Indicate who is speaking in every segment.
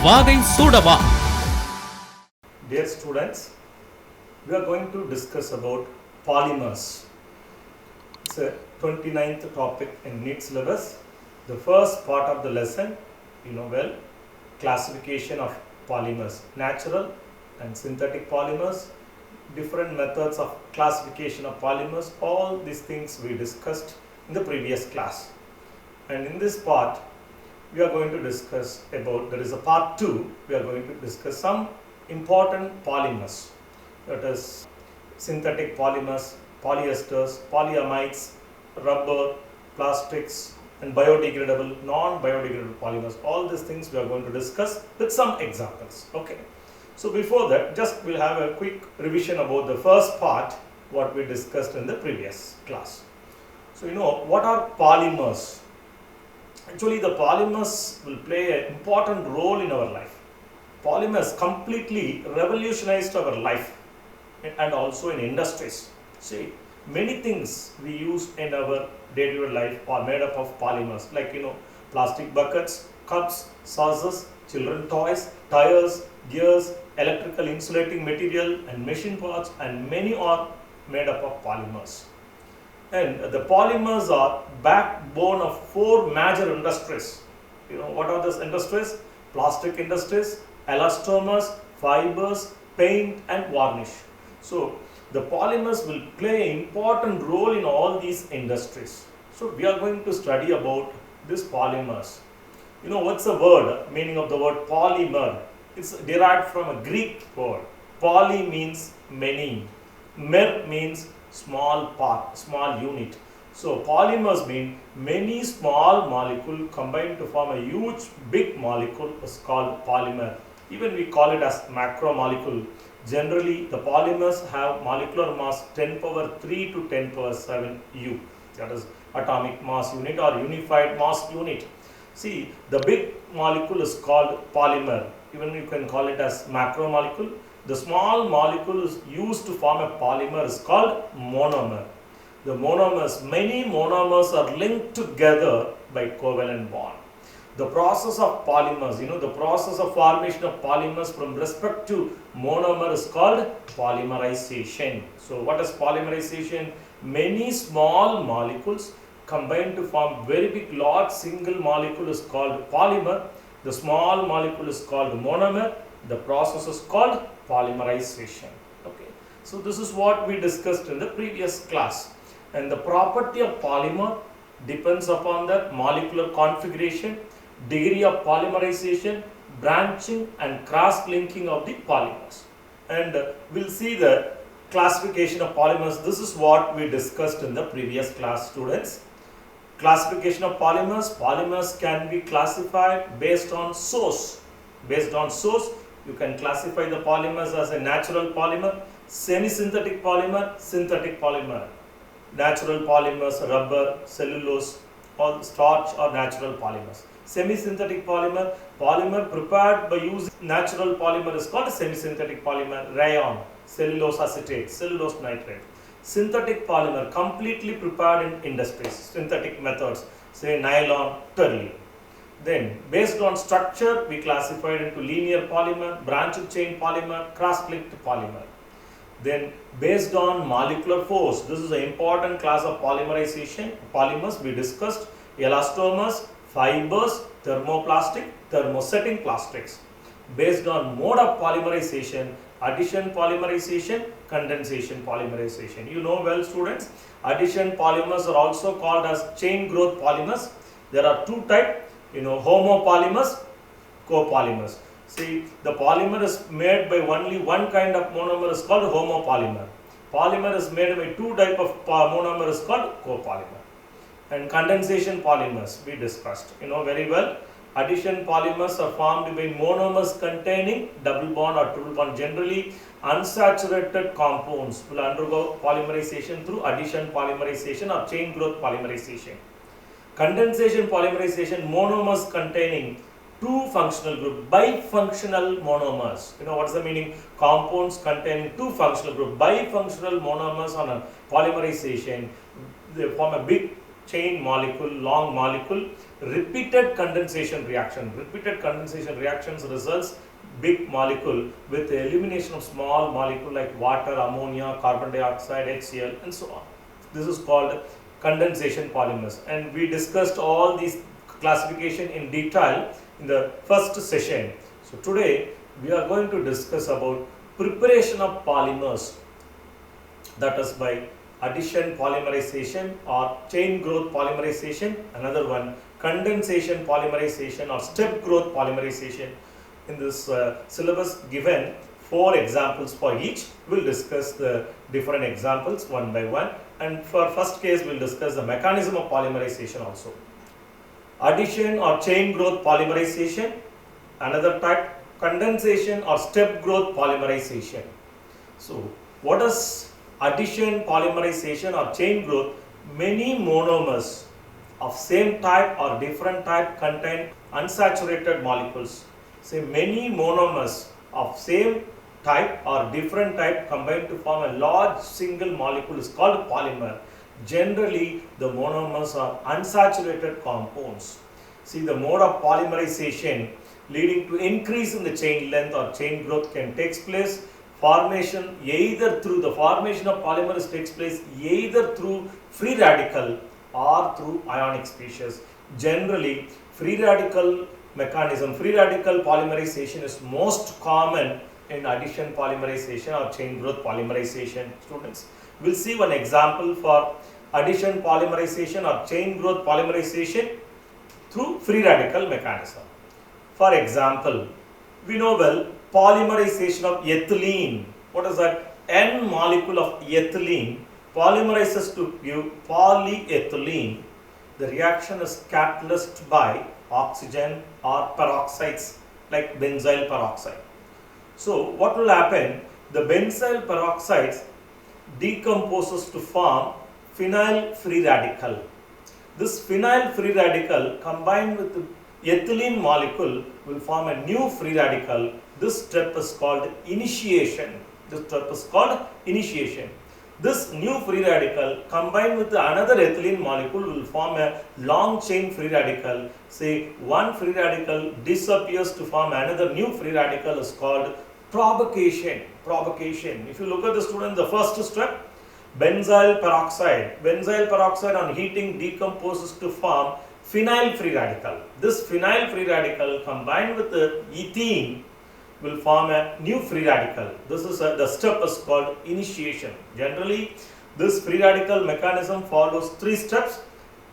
Speaker 1: வாகை சூடவா.
Speaker 2: Dear students, we are going to discuss about polymers. It's a 29th topic in NEET syllabus. The first part of the lesson, you know well, classification of polymers, natural and synthetic polymers, different methods of classification of polymers, all these things we discussed in the previous class. And in this part, we are going to discuss about, there is a part 2, we are going to discuss some important polymers, that is synthetic polymers, polyesters, polyamides, rubber, plastics, and biodegradable, non-biodegradable polymers. All these things we are going to discuss with some examples. Okay. So before that, just we'll have a quick revision about the first part, what we discussed in the previous class. So you know, what are polymers? Actually, the polymers will play an important role in our life. Polymers completely revolutionized our life and also in industries. See, many things we use in our day-to-day life are made up of polymers, like you know, plastic buckets, cups, saucers, children toys, tires, gears, electrical insulating material and machine parts, and many are made up of polymers. And the polymers are backbone of 4 major industries. You know, what are those industries? Plastic industries, elastomers, fibers, paint and varnish. So the polymers will play an important role in all these industries. So we are going to study about these polymers. You know, what's the word, meaning of the word polymer? It's derived from a Greek word. Poly means many. Mer means small part, small unit. So polymers mean many small molecule combined to form a huge big molecule is called polymer. Even we call it as macromolecule. Generally, the polymers have molecular mass 10 power 3 to 10 power 7 U. That is atomic mass unit or unified mass unit. See, the big molecule is called polymer. Even you can call it as macromolecule. The small molecule is used to form a polymer is called monomer. The monomers, many monomers are linked together by covalent bond. The process of polymers, you know, the process of formation of polymers from respect to monomer is called polymerization. So what is polymerization? Many small molecules combine to form very big large single molecule is called polymer. The small molecule is called monomer. The process is called polymerization. Okay. So this is what we discussed in the previous class. And the property of polymer depends upon the molecular configuration, degree of polymerization, branching and cross-linking of the polymers. And we'll see the classification of polymers. This is what we discussed in the previous class, students. Classification of polymers. Polymers can be classified based on source. Based on source, you can classify the polymers as a natural polymer, semi-synthetic polymer, synthetic polymer. Natural polymers, rubber, cellulose, all starch are natural polymers. Semi-synthetic polymer, polymer prepared by using natural polymer is called semi-synthetic polymer, rayon, cellulose acetate, cellulose nitrate. Synthetic polymer, completely prepared in industries, synthetic methods, say nylon, terylene. Then, based on structure, we classified into linear polymer, branched chain polymer, cross-linked polymer. Then, based on molecular force, this is an important class of polymerization. Polymers we discussed, elastomers, fibers, thermoplastic, thermosetting plastics. Based on mode of polymerization, addition polymerization, condensation polymerization. You know well, students, addition polymers are also called as chain growth polymers. There are 2 types. You know, homopolymers, copolymers. See, the polymer is made by only one kind of monomer is called homopolymer. Polymer is made by 2 types of monomer is called copolymer. And condensation polymers we discussed. You know very well, addition polymers are formed by monomers containing double bond or triple bond. Generally, unsaturated compounds will undergo polymerization through addition polymerization or chain growth polymerization. Condensation polymerization, monomers containing 2 functional groups, bifunctional monomers. You know what's the meaning? Compounds containing 2 functional groups, bifunctional monomers on a polymerization, they form a big chain molecule, long molecule, repeated condensation reaction. Repeated condensation reactions results big molecule with the elimination of small molecule like water, ammonia, carbon dioxide, HCl and so on. This is called condensation polymers, and we discussed all these classification in detail in the first session. So today we are going to discuss about preparation of polymers, that is by addition polymerization or chain growth polymerization, another one condensation polymerization or step growth polymerization. In this syllabus given 4 examples for each. We will discuss the different examples one by one, and for first case we will discuss the mechanism of polymerization also. Addition or chain growth polymerization, another type condensation or step growth polymerization. So what is addition polymerization or chain growth? Many monomers of same type or different type contain unsaturated molecules. Say many monomers of same type or different type combine to form a large single molecule is called polymer. Generally the monomers are unsaturated compounds. See, the mode of polymerization leading to increase in the chain length or chain growth can take place. Formation either through the formation of polymers takes place either through free radical or through ionic species. Generally free radical mechanism, free radical polymerization is most common in addition polymerization or chain growth polymerization. Students, we will see one example for addition polymerization or chain growth polymerization through free radical mechanism. For example, we know well polymerization of ethylene. What is that? N molecule of ethylene polymerizes to give polyethylene. The reaction is catalyzed by oxygen or peroxides like benzyl peroxide. So what will happen? The benzyl peroxides decomposes to form phenyl free radical. This phenyl free radical combined with the ethylene molecule will form a new free radical. This step is called initiation. This new free radical combined with another ethylene molecule will form a long chain free radical. Say one free radical disappears to form another new free radical is called provocation. If you look at the student, the first step, benzyl peroxide on heating decomposes to form phenyl free radical. This phenyl free radical combined with the ethene will form a new free radical. This is the step is called initiation. Generally, this free radical mechanism follows 3 steps: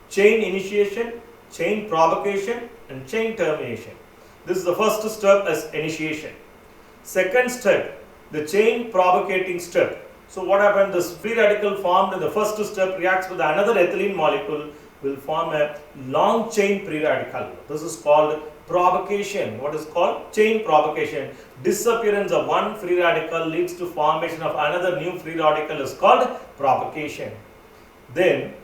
Speaker 2: chain initiation, chain provocation, and chain termination. This is the first step as initiation. Second step, the chain provocating step. So what happened? This free radical formed in the first step reacts with another ethylene molecule, will form a long chain free radical. This is called provocation. What is called? Chain provocation. Disappearance of one free radical leads to formation of another new free radical is called provocation. Then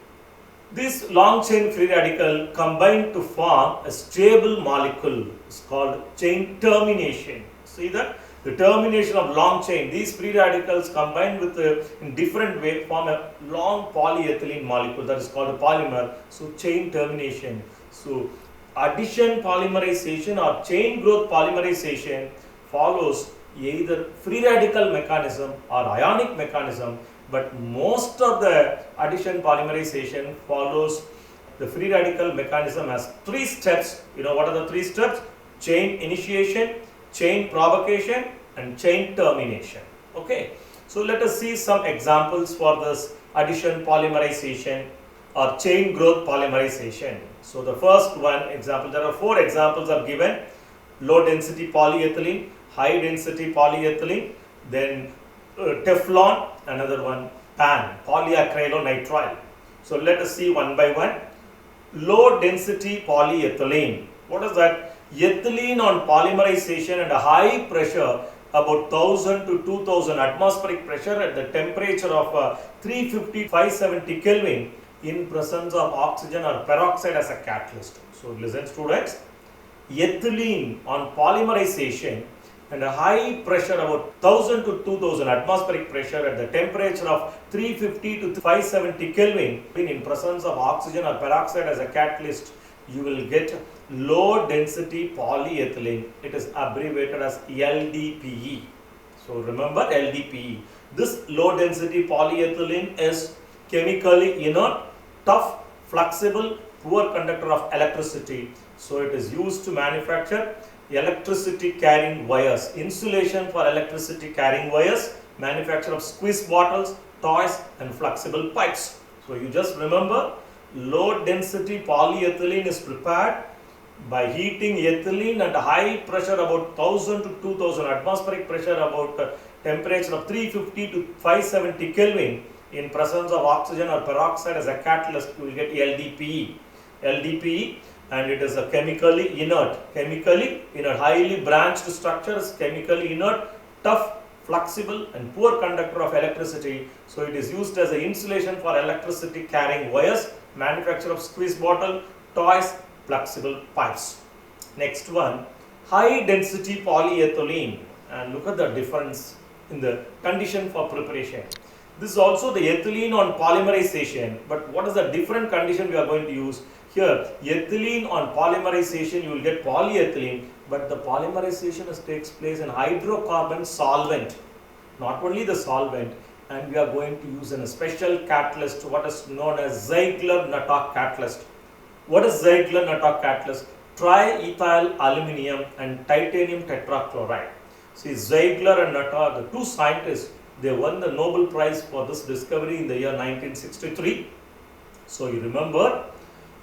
Speaker 2: this long chain free radical combine to form a stable molecule is called chain termination. See that? The termination of long chain, these free radicals combined with in different way form a long polyethylene molecule, that is called a polymer. So chain termination. So addition polymerization or chain growth polymerization follows either free radical mechanism or ionic mechanism, but most of the addition polymerization follows the free radical mechanism as 3 steps. You know what are the 3 steps? Chain initiation, chain provocation, and chain termination. Okay, so let us see some examples for this addition polymerization or chain growth polymerization. So the first one example, there are 4 examples are given: low density polyethylene, high density polyethylene, then Teflon, another one PAN, polyacrylonitrile. So let us see one by one. Low density polyethylene. What is that? Ethylene on polymerization at a high pressure, about 1000 to 2000 atmospheric pressure at the temperature of 350 570 Kelvin in presence of oxygen or peroxide as a catalyst. So listen students, ethylene on polymerization and a high pressure about 1000 to 2000 atmospheric pressure at the temperature of 350 to 570 Kelvin in presence of oxygen or peroxide as a catalyst, you will get low density polyethylene. It is abbreviated as LDPE. So remember LDPE. This low density polyethylene is chemically inert, tough, flexible, poor conductor of electricity. So it is used to manufacture electricity carrying wires, insulation for electricity carrying wires, manufacture of squeeze bottles, toys and flexible pipes. So you just remember, low density polyethylene is prepared by heating ethylene at high pressure about 1000 to 2000 atmospheric pressure, about temperature of 350 to 570 Kelvin in presence of oxygen or peroxide as a catalyst. You will get LDPE, and it is a chemically inert, highly branched structure, is chemically inert, tough, flexible and poor conductor of electricity. So it is used as an insulation for electricity carrying wires, manufacture of squeeze bottle, toys, flexible pipes. Next one, high density polyethylene, and look at the difference in the condition for preparation. This is also the ethylene on polymerization, but what is the different condition we are going to use? Here, ethylene on polymerization, you will get polyethylene, but the polymerization takes place in hydrocarbon solvent, not only the solvent, and we are going to use a special catalyst, what is known as Ziegler-Natta catalyst. What is Ziegler-Natta catalyst? Triethyl aluminium and titanium tetrachloride. See, Ziegler and Natta, the two scientists, they won the Nobel Prize for this discovery in the year 1963. So you remember,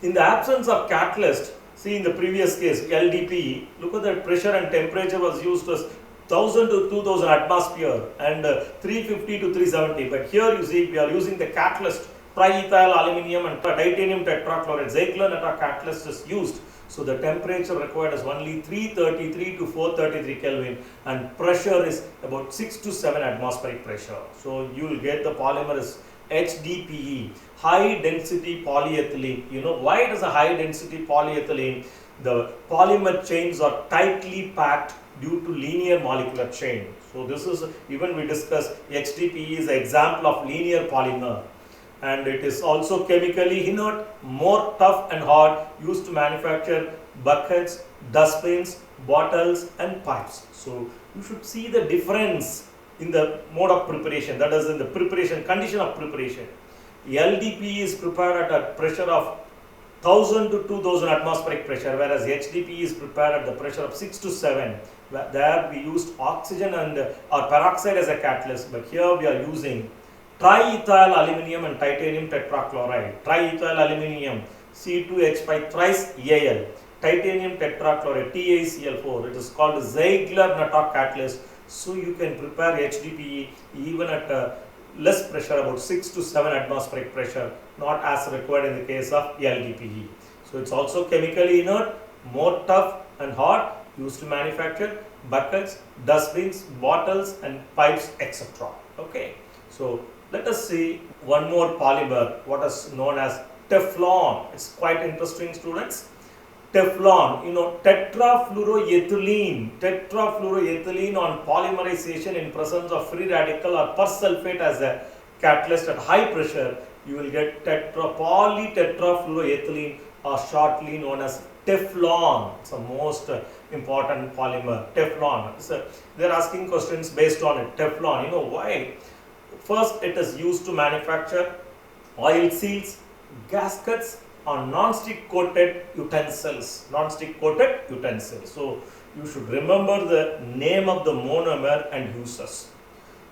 Speaker 2: in the absence of catalyst, see in the previous case LDPE, look at the pressure and temperature was used as 1000 to 2000 atmosphere and 350 to 370. But here you see we are using the catalyst, triethyl aluminium and titanium tetrachloride. Ziegler-Natta catalyst is used. So the temperature required is only 333 to 433 Kelvin and pressure is about 6 to 7 atmospheric pressure. So you will get the polymer is HDPE, high density polyethylene. You know why it is a high density polyethylene? The polymer chains are tightly packed due to linear molecular chain. So this is, even we discussed, HDPE is an example of linear polymer. And it is also chemically inert, more tough and hard, used to manufacture buckets, dustbins, bottles and pipes. So you should see the difference in the mode of preparation, that is in the preparation, condition of preparation. LDPE is prepared at a pressure of 1000 to 2000 atmospheric pressure, whereas HDPE is prepared at the pressure of 6 to 7. There we used oxygen and or peroxide as a catalyst, but here we are using triethyl aluminium and titanium tetrachloride. Triethyl aluminium C2H5 thrice Al, titanium tetrachloride TiCl4. It is called Ziegler-Natta catalyst. So you can prepare HDPE even at less pressure, about 6 to 7 atmospheric pressure, not as required in the case of LDPE. So it's also chemically inert, more tough and hard, used to manufacture buckets, dustbins, bottles and pipes, etc. Okay. So let us see one more polymer, what is known as Teflon. It's quite interesting, students. Teflon, you know, tetrafluoroethylene on polymerization in presence of free radical or persulfate as a catalyst at high pressure, you will get polytetrafluoroethylene, or shortly known as Teflon. It's the most important polymer, Teflon. So they're asking questions based on it. Teflon, you know why? First, it is used to manufacture oil seals, gaskets on non-stick coated utensils. Non-stick coated utensils. So you should remember the name of the monomer and uses.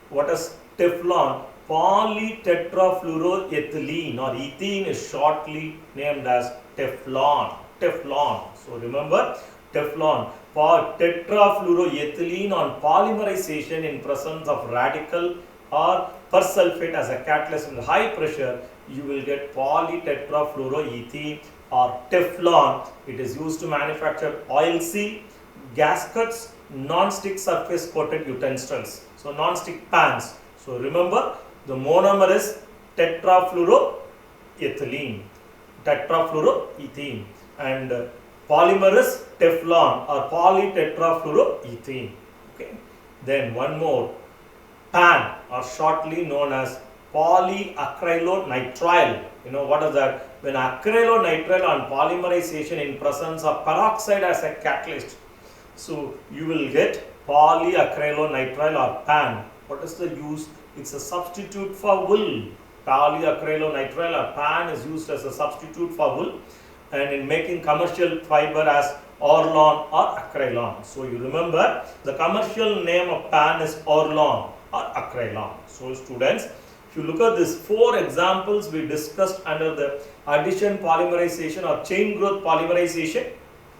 Speaker 2: What is Teflon? Polytetrafluoroethylene or ethene is shortly named as Teflon. Teflon. So remember Teflon. Tetrafluoroethylene on polymerization in presence of radical or persulfate as a catalyst with high pressure, you will get polytetrafluoroethene or Teflon. It is used to manufacture oil seal, gaskets, non-stick surface coated utensils. So non-stick pans. So remember the monomer is tetrafluoroethylene, and polymer is Teflon or polytetrafluoroethylene. Okay. Then one more, PAN, or shortly known as polyacrylonitrile. You know what is that? When acrylonitrile on polymerization in presence of peroxide as a catalyst, so you will get polyacrylonitrile or PAN. What is the use? It's a substitute for wool. Polyacrylonitrile or PAN is used as a substitute for wool and in making commercial fiber as Orlon or Acrylon. So you remember the commercial name of PAN is Orlon or Acrylon. So students, if you look at these 4 examples we discussed under the addition polymerization or chain growth polymerization,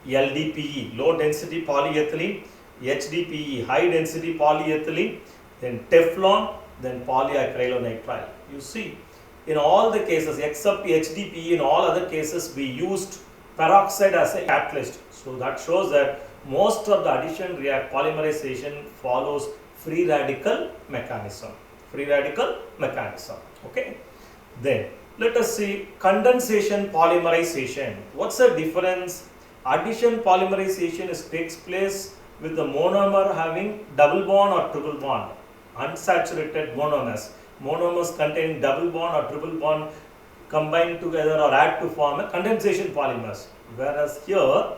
Speaker 2: LDPE, low density polyethylene, HDPE, high density polyethylene, then Teflon, then polyacrylonitrile. You see, in all the cases except HDPE, in all other cases we used peroxide as a catalyst. So that shows that most of the addition polymerization follows free radical mechanism. Free radical mechanism. Okay. Then let us see condensation polymerization. What's the difference? Addition polymerization takes place with the monomer having double bond or triple bond. Unsaturated monomers. Monomers containing double bond or triple bond combine together or add to form a condensation polymers. Whereas here,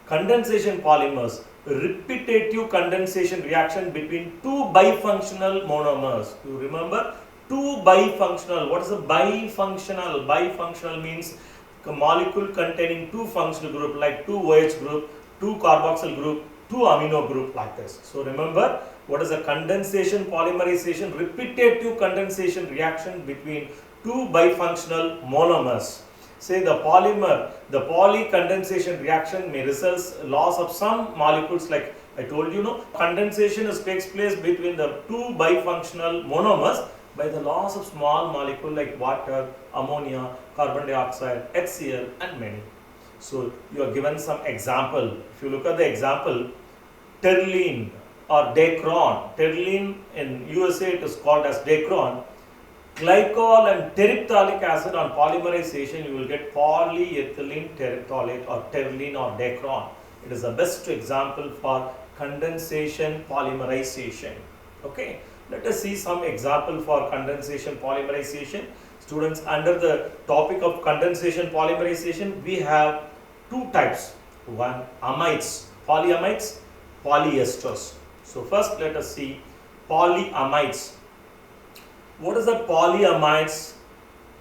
Speaker 2: condensation polymers, repetitive condensation reaction between 2 bifunctional monomers. You remember? 2 bifunctional. What is a bifunctional? Bifunctional means a molecule containing 2 functional group like 2 OH group, 2 carboxyl group, 2 amino group like this. So remember, what is a condensation polymerization? Repetitive condensation reaction between 2 bifunctional monomers. Say the polymer, the polycondensation reaction may result loss of some molecules like I told you, condensation takes place between the 2 bifunctional monomers by the loss of small molecule like water, ammonia, carbon dioxide, HCl and many. So you are given some example. If you look at the example, terylene or Dacron. Terylene in USA it is called as Dacron. Glycol and terephthalic acid on polymerization, you will get polyethylene terephthalate or terylene or Dacron. It is the best example for condensation polymerization. Okay, let us see some example for condensation polymerization. Students, under the topic of condensation polymerization, we have 2 types. One, amides, polyamides, polyesters. So first let us see polyamides. What is the polyamides?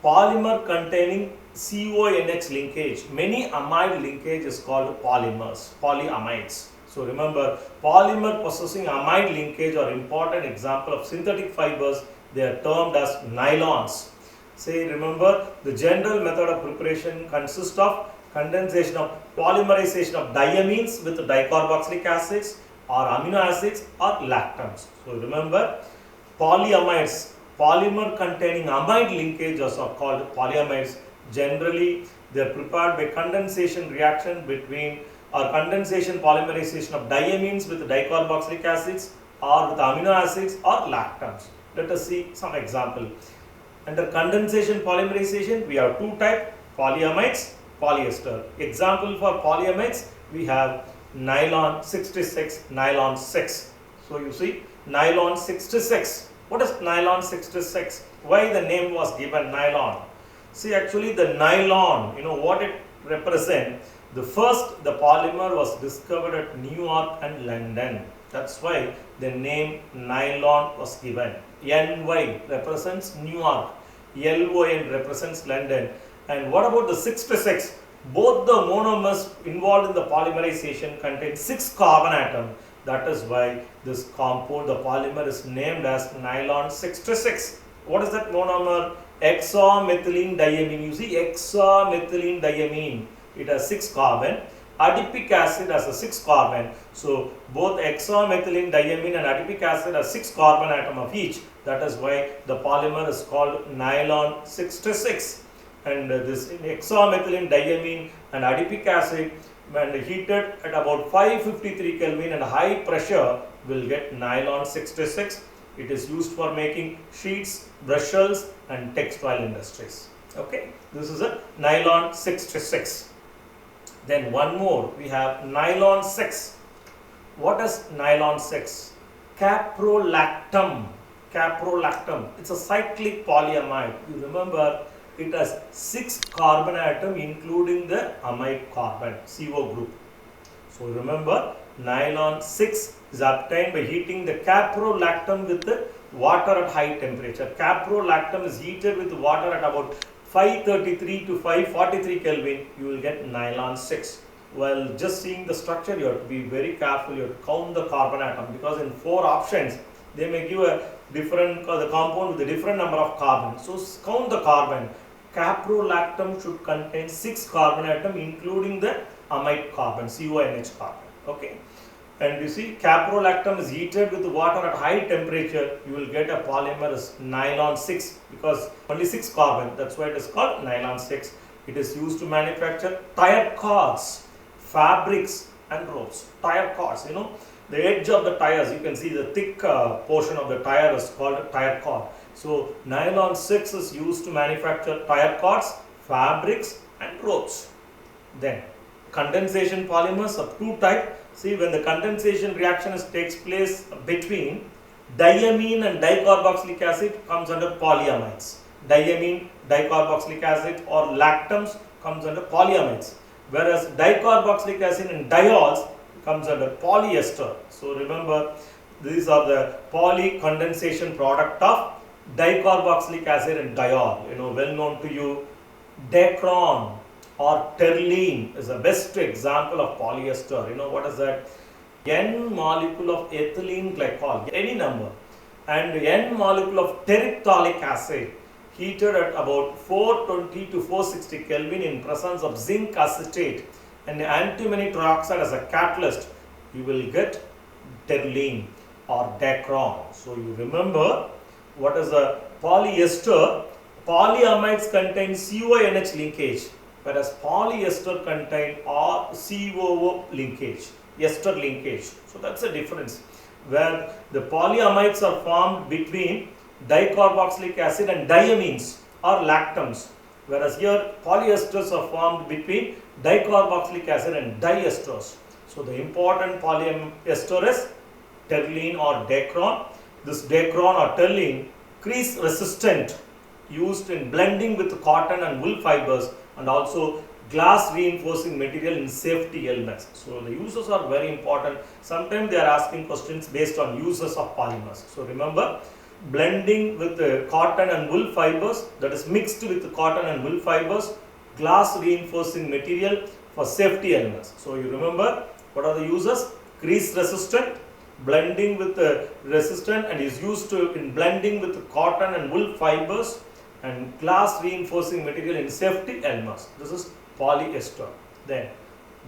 Speaker 2: Polymer containing CONH linkage. Many amide linkage is called polymers, polyamides. So remember, polymer possessing amide linkage are important example of synthetic fibers. They are termed as nylons. Say, remember, the general method of preparation consists of condensation of polymerization of diamines with dicarboxylic acids or amino acids or lactams. So remember, polyamides, polymer containing amide linkages are called polyamides. Generally, they are prepared by condensation reaction between or condensation polymerization of diamines with dicarboxylic acids or with amino acids or lactams. Let us see some example. Under condensation polymerization, we have 2 types, polyamides, polyester. Example for polyamides, we have nylon 66, nylon 6. So you see, nylon 66. What is nylon 66? Why the name was given nylon? See, actually the nylon, what it represents. The polymer was discovered at New York and London. That's why the name nylon was given. NY represents New York, LON represents London. And what about the 66? Both the monomers involved in the polymerization contain 6 carbon atoms. That is why this compound, the polymer, is named as nylon 66. What is that monomer? Hexamethylene diamine. You see, hexamethylene diamine. It has 6 carbon. Adipic acid has a 6 carbon. So both hexamethylene diamine and adipic acid have 6 carbon atom of each. That is why the polymer is called nylon 66. And this hexamethylene diamine and adipic acid, when heated at about 553 Kelvin and high pressure, will get nylon 66. It is used for making sheets, brushes and textile industries. Okay, this is a nylon 66. Then one more, we have nylon 6. What is nylon 6? Caprolactam. Caprolactam. It's a cyclic polyamide. You remember it has 6 carbon atom including the amide carbon, CO group. So remember, nylon 6 is obtained by heating the caprolactam with the water at high temperature. Caprolactam is heated with water at about 533 to 543 Kelvin. You will get nylon 6. Well, just seeing the structure, you have to be very careful. You have to count the carbon atom, because in 4 options they may give a different the compound with a different number of carbon. So count the carbon. Caprolactam should contain 6 carbon atom including the amide carbon, CONH carbon. Okay, and you see caprolactam is heated with water at high temperature. You will get a polymer as nylon 6, because only 6 carbon. That's why it is called nylon 6. It is used to manufacture tire cords, fabrics and ropes. Tire cords, you know, the edge of the tires, you can see the thick portion of the tire is called a tire cord. So nylon 6 is used to manufacture tire cords, fabrics and ropes. Then condensation polymers of 2 types. See, when the condensation reaction takes place between diamine and dicarboxylic acid, comes under polyamides. Diamine, dicarboxylic acid or lactams comes under polyamides, whereas dicarboxylic acid and diols comes under polyester. So remember, these are the poly condensation product of dicarboxylic acid and diol. You know, well known to you, Dacron or terylene is the best example of polyester. You know what is that? N molecule of ethylene glycol, any number, and N molecule of terephthalic acid heated at about 420 to 460 Kelvin in presence of zinc acetate and antimony trioxide as a catalyst, you will get terylene or Dacron. So you remember what is a polyester. Polyamides contain CONH linkage, whereas polyester contain COO linkage, ester linkage. So that's a difference, where the polyamides are formed between dicarboxylic acid and diamines or lactams, whereas here polyesters are formed between dicarboxylic acid and diesters. So the important polyester is terylene or Dacron. This Dacron or terylene crease resistant, used in blending with cotton and wool fibers, and also glass reinforcing material in safety helmets. So the uses are very important. Sometimes they are asking questions based on uses of polymers. So remember, blending with the cotton and wool fibers, that is mixed with the cotton and wool fibers, glass reinforcing material for safety helmets. So you remember what are the uses? Crease resistant, blending with the resistant, and is used to in blending with the cotton and wool fibers, and glass reinforcing material in safety helmets. This is polyester. Then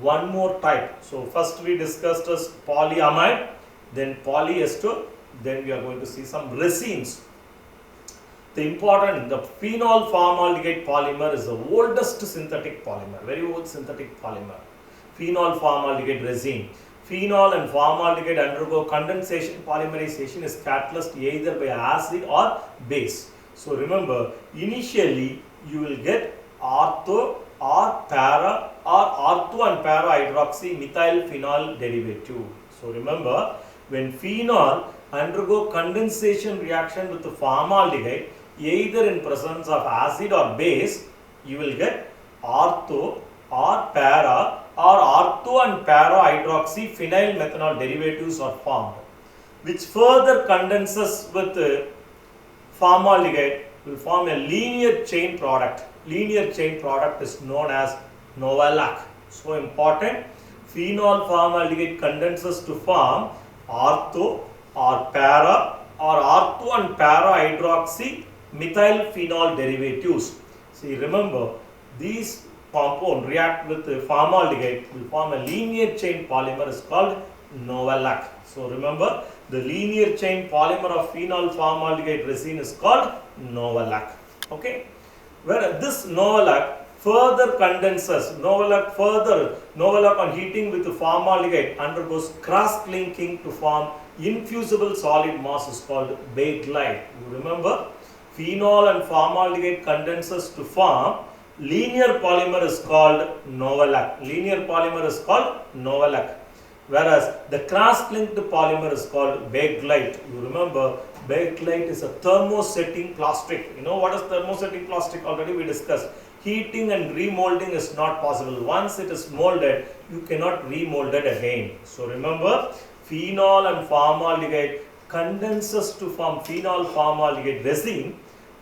Speaker 2: one more type. So first we discussed as polyamide, then polyester, then we are going to see some resins. The phenol formaldehyde polymer is the oldest synthetic polymer, very old synthetic polymer. Phenol formaldehyde resin. Phenol and formaldehyde undergo condensation polymerization is catalyzed either by acid or base. So remember, initially you will get ortho or para or ortho and para hydroxy methyl phenol derivative. So remember, when phenol undergo condensation reaction with the formaldehyde, either in presence of acid or base, you will get ortho or para or ortho and para hydroxy phenyl methanol derivatives are formed, which further condenses with formaldehyde will form a linear chain product. Linear chain product is known as Novalac. So important, phenol formaldehyde condenses to form ortho or para or ortho and para hydroxy methyl phenol derivatives. See, remember, these compound react with the formaldehyde will form a linear chain polymer is called Novalac. So remember, the linear chain polymer of phenol formaldehyde resin is called Novalac. Okay, where this Novalac further condenses, Novalac on heating with the formaldehyde undergoes cross-linking to form infusible solid mass is called bakelite. You remember, phenol and formaldehyde condenses to form linear polymer is called Novalac. Linear polymer is called Novalac. Whereas the cross-linked polymer is called Bakelite. You remember, Bakelite is a thermosetting plastic. You know what is thermosetting plastic? Already we discussed. Heating and remolding is not possible. Once it is molded, you cannot remold it again. So remember, phenol and formaldehyde condenses to form phenol formaldehyde resin.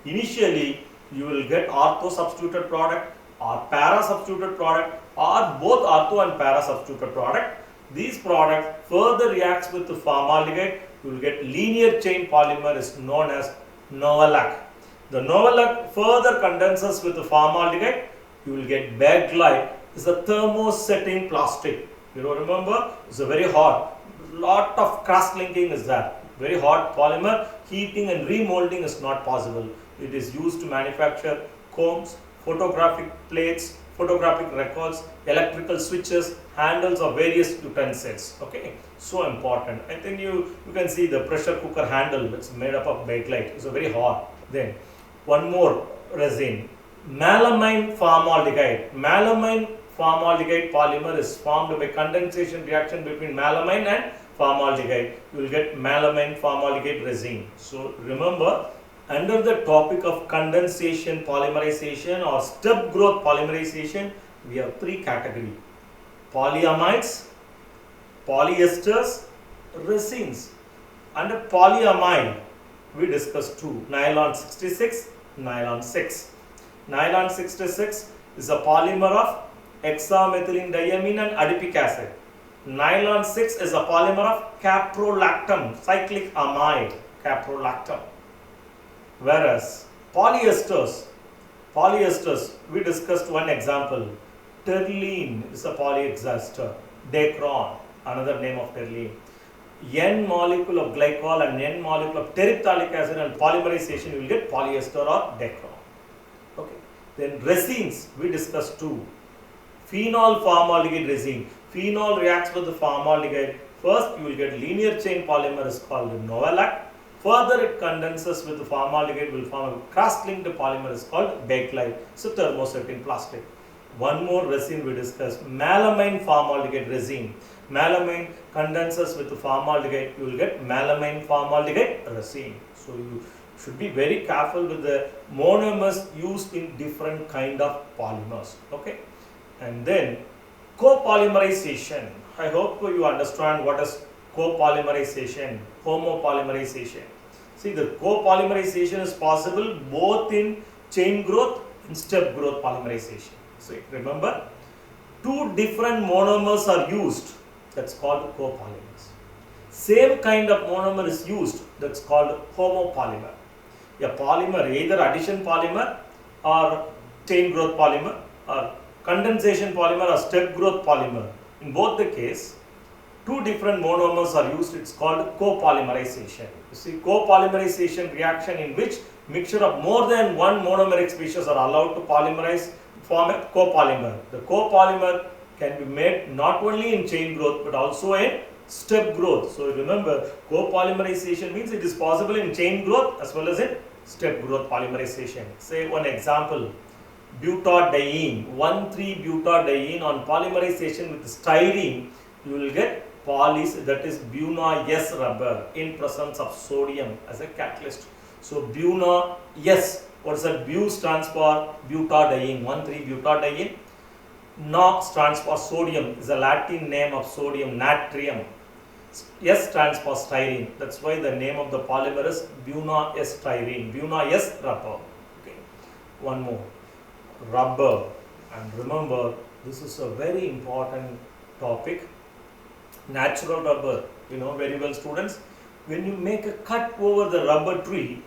Speaker 2: Initially, you will get ortho substituted product or para substituted product or both ortho and para substituted product. These product further reacts with the formaldehyde. You will get linear chain polymer is known as Novolac. The Novolac further condenses with the formaldehyde. You will get Bakelite. It's a thermosetting plastic. You know, remember, it's a very hot. Lot of cross linking is there. Very hot polymer. Heating and remolding is not possible. It is used to manufacture combs, photographic plates, photographic records, electrical switches, handles of various utensils. Okay, so important. I think you can see the pressure cooker handle. It's made up of Bakelite. It's a very hot. Then one more resin, melamine formaldehyde. Melamine formaldehyde polymer is formed by condensation reaction between melamine and formaldehyde. You will get melamine formaldehyde resin. So remember, under the topic of condensation polymerization or step growth polymerization, we have three categories: polyamides, polyesters, resins. Under polyamide, we discussed two: nylon 66, nylon 6. Nylon 66 is a polymer of hexamethylene diamine and adipic acid. Nylon 6 is a polymer of caprolactam, cyclic amide, caprolactam. Whereas polyesters, we discussed one example. Terylene is a polyester. Dacron, another name of terylene. N molecule of glycol and N molecule of terephthalic acid and polymerization, you will get polyester or Dacron. Okay. Then resins, we discussed two. Phenol formaldehyde resin. Phenol reacts with the formaldehyde. First, you will get linear chain polymer is called Novolac. Further, it condenses with the formaldehyde, will form a cross-linked polymer is called Bakelite. So, thermosetting plastic. One more resin we discussed, melamine formaldehyde resin. Melamine condenses with the formaldehyde, you will get melamine formaldehyde resin. So, you should be very careful with the monomers used in different kind of polymers. Okay. And then copolymerization. I hope you understand what is copolymerization, homopolymerization. See, the copolymerization is possible both in chain growth and step growth polymerization. So, remember, two different monomers are used, that's called copolymers. Same kind of monomer is used, that's called homopolymer. A polymer, either addition polymer or chain growth polymer or condensation polymer or step growth polymer. In both the case, two different monomers are used, it's called copolymerization. You see, copolymerization reaction in which mixture of more than one monomeric species are allowed to polymerize, form a copolymer. The copolymer can be made not only in chain growth but also in step growth. So remember, copolymerization means it is possible in chain growth as well as in step growth polymerization. Say one example, butadiene, 1,3-butadiene on polymerization with styrene, you will get polys, that is Buna-S rubber in presence of sodium as a catalyst. So Buna-S, what is that? Bu stands for butadiene, 1,3-butadiene. Na stands for sodium, is a Latin name of sodium, natrium. S stands for styrene, that's why the name of the polymer is Buna-S styrene, Buna-S rubber. Okay. One more, rubber. And remember, this is a very important topic. Natural rubber, you know very well, students. When you make a cut over the rubber tree,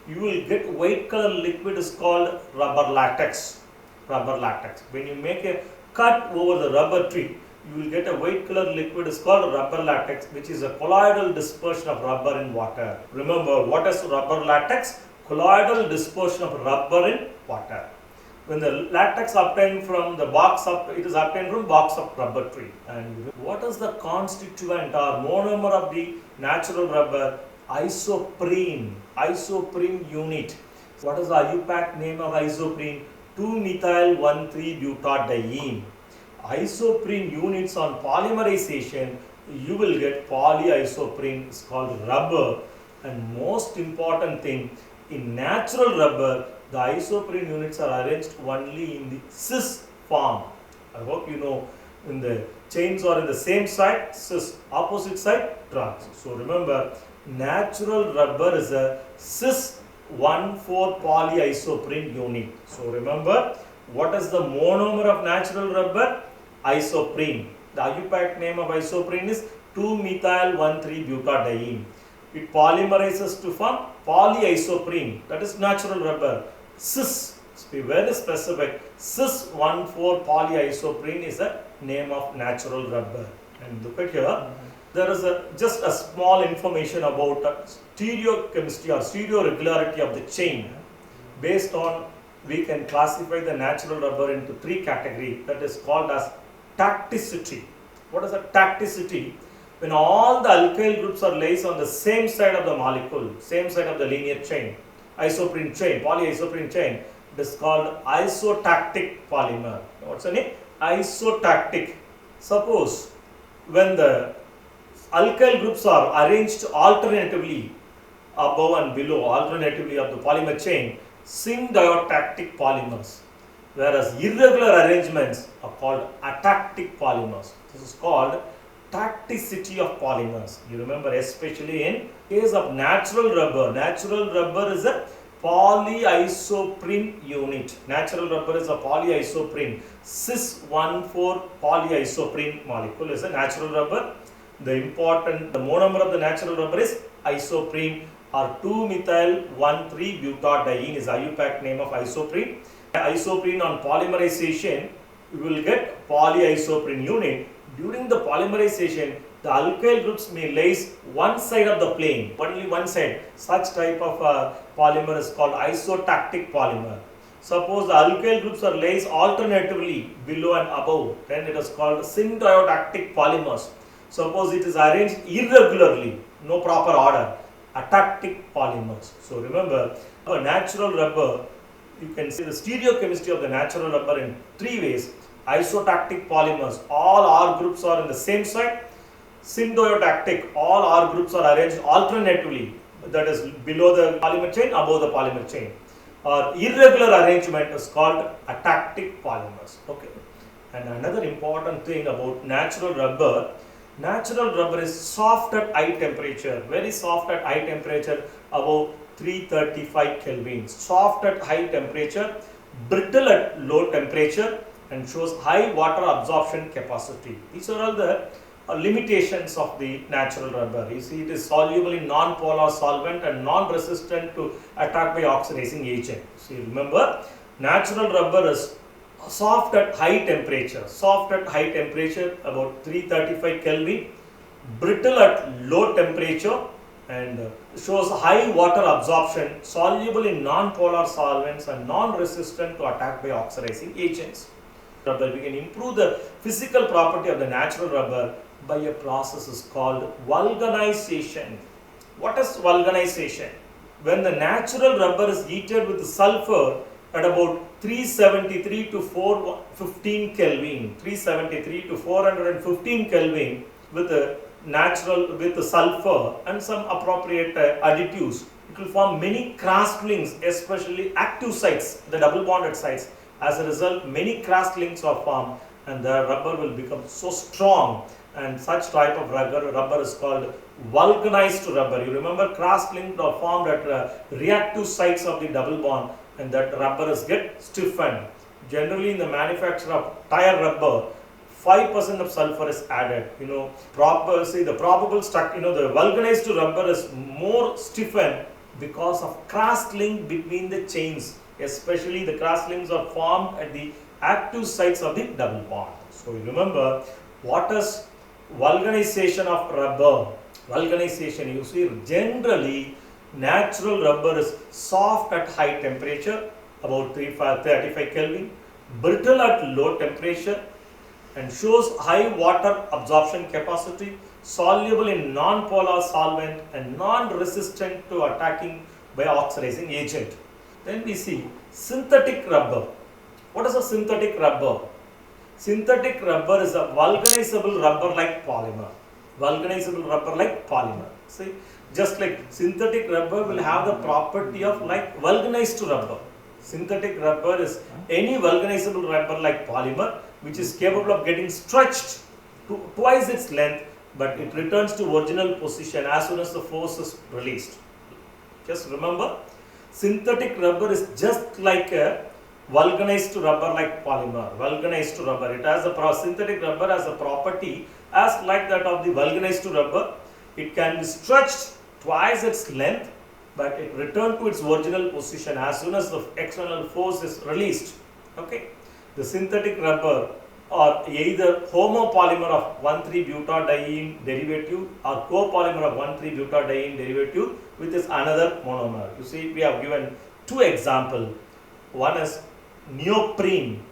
Speaker 2: you will get white color liquid is called rubber latex. Rubber latex. When you make a cut over the rubber tree, you will get a white color liquid is called rubber latex, which is a colloidal dispersion of rubber in water. Remember, what is rubber latex? Colloidal dispersion of rubber in water. When the latex obtained from the box of, it is obtained from box of rubber tree. And what is the constituent or monomer of the natural rubber? Isoprene. Isoprene unit. What is the IUPAC name of isoprene? 2-methyl-1,3-butadiene. Isoprene units on polymerization you will get polyisoprene is called rubber. And most important thing, in natural rubber, the isoprene units are arranged only in the cis form. I hope you know, in the chains are in the same side, cis, opposite side, trans. So remember, natural rubber is a cis 1,4 polyisoprene unit. So remember, what is the monomer of natural rubber? Isoprene. The IUPAC name of isoprene is 2-methyl-1,3-butadiene. It polymerizes to form polyisoprene, that is natural rubber. Cis, to be very specific, cis 1,4 polyisoprene is the name of natural rubber. And look at here, there is just a small information about stereochemistry or stereoregularity of the chain. Based on, we can classify the natural rubber into three categories, that is called as tacticity. What is a tacticity? When all the alkyl groups are placed on the same side of the molecule, same side of the linear chain, isoprene chain, polyisoprene chain, it is called isotactic polymer. What's the name? Isotactic. Suppose when the alkyl groups are arranged alternatively above and below, alternatively of the polymer chain, syndiotactic polymers. Whereas irregular arrangements are called atactic polymers. This is called tacticity of polymers. You remember, especially in case of natural rubber is a polyisoprene unit. Natural rubber is a polyisoprene. Cis 1,4 polyisoprene molecule is a natural rubber. The monomer of the natural rubber is isoprene, or 2-methyl-1,3-butadiene is IUPAC name of isoprene. Isoprene on polymerization, you will get polyisoprene unit. During the polymerization, the alkyl groups may lace one side of the plane, only one side. Such type of polymer is called isotactic polymer. Suppose the alkyl groups are laced alternatively below and above, then it is called syndiotactic polymers. Suppose it is arranged irregularly, no proper order, atactic polymers. So remember, a natural rubber, you can see the stereochemistry of the natural rubber in three ways. Isotactic polymers, all R groups are in the same side. Syndiotactic, all R groups are arranged alternatively, that is below the polymer chain, above the polymer chain. Or irregular arrangement is called atactic polymers. Okay. And another important thing about natural rubber is soft at high temperature, very soft at high temperature, above 335 Kelvin. Soft at high temperature, brittle at low temperature, and shows high water absorption capacity. These are all the limitations of the natural rubber. You see, it is soluble in non-polar solvent and non-resistant to attack by oxidizing agent. So you remember, natural rubber is soft at high temperature, about 335 Kelvin, brittle at low temperature, and shows high water absorption, soluble in non-polar solvents and non-resistant to attack by oxidizing agents. Rubber, we can improve the physical property of the natural rubber by a process is called vulcanization. What is vulcanization? When the natural rubber is heated with sulfur at about 373 to 415 Kelvin, 373 to 415 Kelvin with the sulfur and some appropriate additives, it will form many crossed links, especially active sites, the double bonded sites. As a result, many crossed links are formed and the rubber will become so strong, and such type of rubber is called vulcanized rubber. You remember, crossed links are formed at reactive sites of the double bond, and that rubber is get stiffened. Generally, in the manufacture of tire rubber, 5% of sulfur is added. The probable structure, the vulcanized rubber is more stiffened because of cross link between the chains. Especially the cross links are formed at the active sites of the double bond. So you remember, what is vulcanization of rubber? Vulcanization, you see, generally natural rubber is soft at high temperature, about 35 Kelvin, brittle at low temperature, and shows high water absorption capacity, soluble in non-polar solvent and non-resistant to attacking by oxidizing agent. Then we see synthetic rubber. What is a synthetic rubber? Synthetic rubber is a vulcanizable rubber like polymer. vulcanizable rubber like polymer. See, just like synthetic rubber will have the property of like vulcanized rubber. Synthetic rubber is any vulcanizable rubber like polymer which is capable of getting stretched to twice its length, but it returns to original position as soon as the force is released. Just remember, synthetic rubber is just like a vulcanized rubber like polymer. Vulcanized rubber, it has a synthetic rubber has a property as like that of the vulcanized rubber. It can be stretched twice its length, but it returns to its original position as soon as the external force is released. Okay, the synthetic rubber or either homopolymer of 1,3-butadiene derivative or copolymer of 1,3-butadiene derivative with this another monomer. You see, we have given two examples. One is neoprene,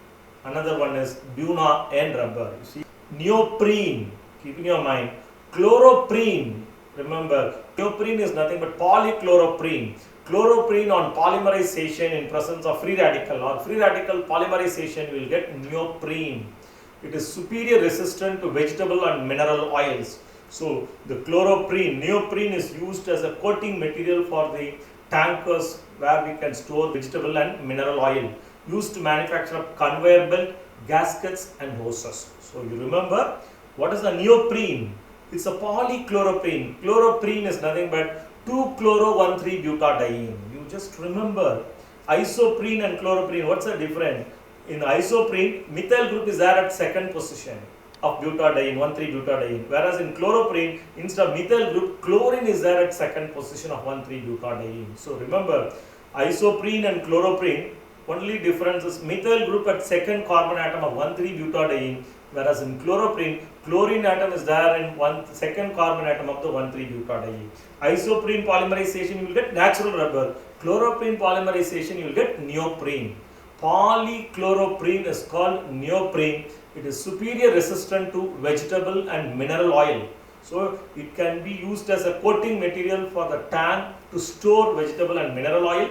Speaker 2: another one is Buna-N rubber. You see, neoprene, keep in your mind, chloroprene. Remember, neoprene is nothing but polychloroprene. Chloroprene on polymerization in presence of free radical or free radical polymerization, you will get neoprene. It is superior resistant to vegetable and mineral oils. So the chloroprene, neoprene is used as a coating material for the tankers where we can store vegetable and mineral oil, used to manufacture conveyor belt, gaskets and hoses. So you remember, what is a neoprene? It's a polychloroprene. Chloroprene is nothing but 2-chloro-1,3-butadiene. You just remember, isoprene and chloroprene, what's the difference? In isoprene, methyl group is there at second position of butadiene, 1,3-butadiene. Whereas in chloroprene, instead of methyl group, chlorine is there at second position of 1,3-butadiene. So remember, isoprene and chloroprene, only difference is methyl group at second carbon atom of 1,3-butadiene, whereas in chloroprene, chlorine atom is there in second carbon atom of the 1,3-butadiene. Isoprene polymerization, you will get natural rubber. Chloroprene polymerization, you will get neoprene. Polychloroprene is called neoprene. It is superior resistant to vegetable and mineral oil. So it can be used as a coating material for the tank to store vegetable and mineral oil,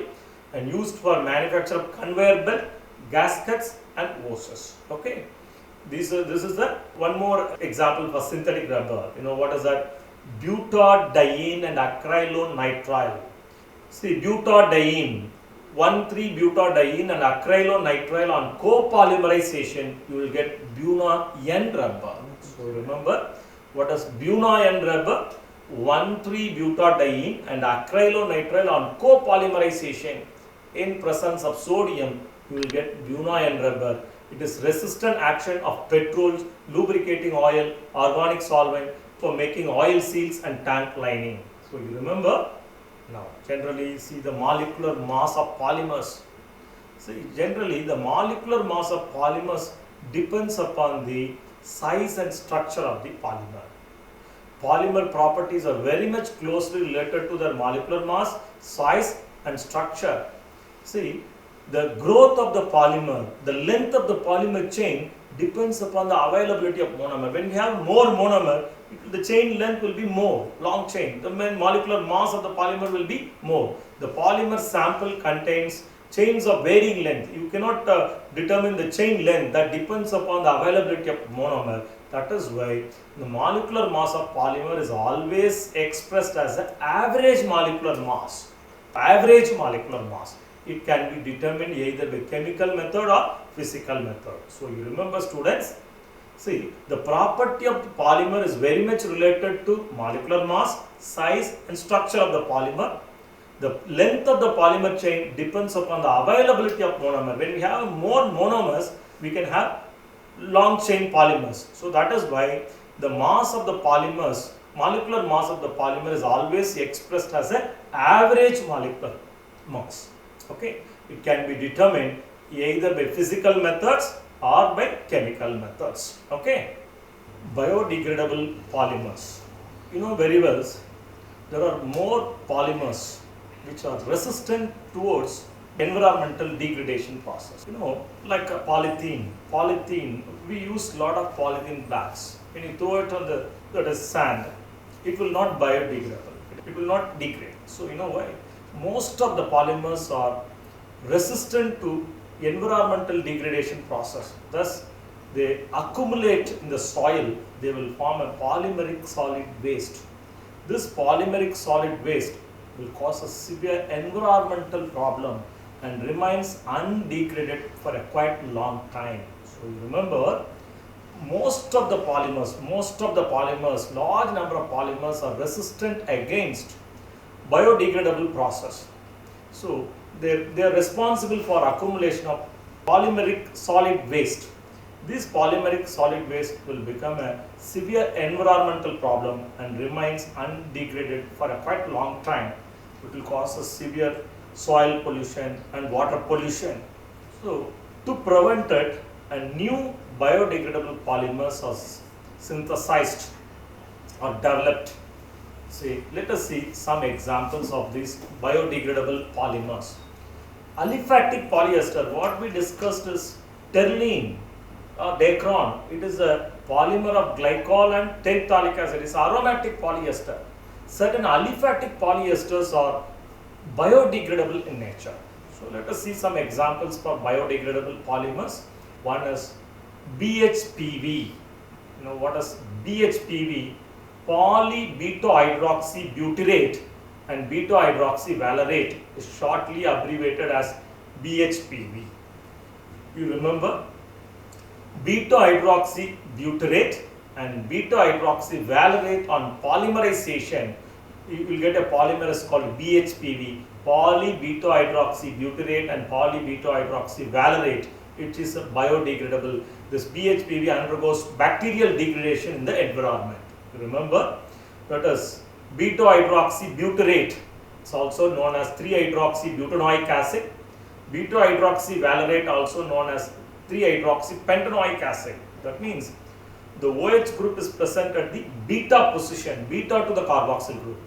Speaker 2: and used for manufacture of conveyor belt, gaskets and hoses. Okay. This is the one more example for synthetic rubber. You know what is that? Butadiene and acrylonitrile. See, butadiene, 1,3-butadiene and acrylonitrile on copolymerization, you will get Buna-N rubber. So remember, what is Buna-N rubber? 1,3-butadiene and acrylonitrile on copolymerization in presence of sodium, you will get Buna-N rubber. It is resistant action of petrols, lubricating oil, organic solvent for making oil seals and tank lining. So you remember. Now generally see the molecular mass of polymers. See, generally the molecular mass of polymers depends upon the size and structure of the polymer. Polymer properties are very much closely related to their molecular mass, size and structure. See, the growth of the polymer, the length of the polymer chain depends upon the availability of monomer. When we have more monomer, the chain length will be more, long chain. The molecular mass of the polymer will be more. The polymer sample contains chains of varying length. You cannot determine the chain length. That depends upon the availability of monomer. That is why the molecular mass of polymer is always expressed as the average molecular mass. Average molecular mass. It can be determined either by chemical method or physical method. So you remember, students, see, the property of the polymer is very much related to molecular mass, size and structure of the polymer. The length of the polymer chain depends upon the availability of monomer. When we have more monomers, we can have long chain polymers. So that is why the mass of the polymers, molecular mass of the polymer is always expressed as an average molecular mass. Okay, it can be determined either by physical methods or by chemical methods. Okay, biodegradable polymers. You know very well, there are more polymers which are resistant towards environmental degradation process. You know, like polythene. Polythene, we use a lot of polythene bags. When you throw it on the sand, it will not biodegradable. It will not degrade. So you know why? Most of the polymers are resistant to environmental degradation process. Thus, they accumulate in the soil, they will form a polymeric solid waste. This polymeric solid waste will cause a severe environmental problem and remains undegraded for a quite long time. So you remember, most of the polymers, large number of polymers are resistant against biodegradable process. So they are responsible for accumulation of polymeric solid waste. This polymeric solid waste will become a severe environmental problem and remains undegraded for a quite long time. It will cause a severe soil pollution and water pollution. So to prevent it, a new biodegradable polymers are synthesized or developed. See, let us see some examples of these biodegradable polymers. Aliphatic polyester, what we discussed is terylene or Dacron. It is a polymer of glycol and terephthalic acid. It is aromatic polyester. Certain aliphatic polyesters are biodegradable in nature. So let us see some examples for biodegradable polymers. One is BHPV. You know what is BHPV? Polybeta-hydroxybutyrate and beta-hydroxyvalerate is shortly abbreviated as BHPV. You remember, beta-hydroxybutyrate and beta-hydroxyvalerate on polymerization, you will get a polymer is called BHPV, polybeta-hydroxybutyrate and polybeta-hydroxyvalerate. It is a biodegradable. This BHPV undergoes bacterial degradation in the environment. Remember, that is beta-hydroxybutyrate. It's also known as 3-hydroxybutanoic acid. Beta-hydroxyvalerate also known as 3-hydroxypentanoic acid. That means the OH group is present at the beta position, beta to the carboxyl group.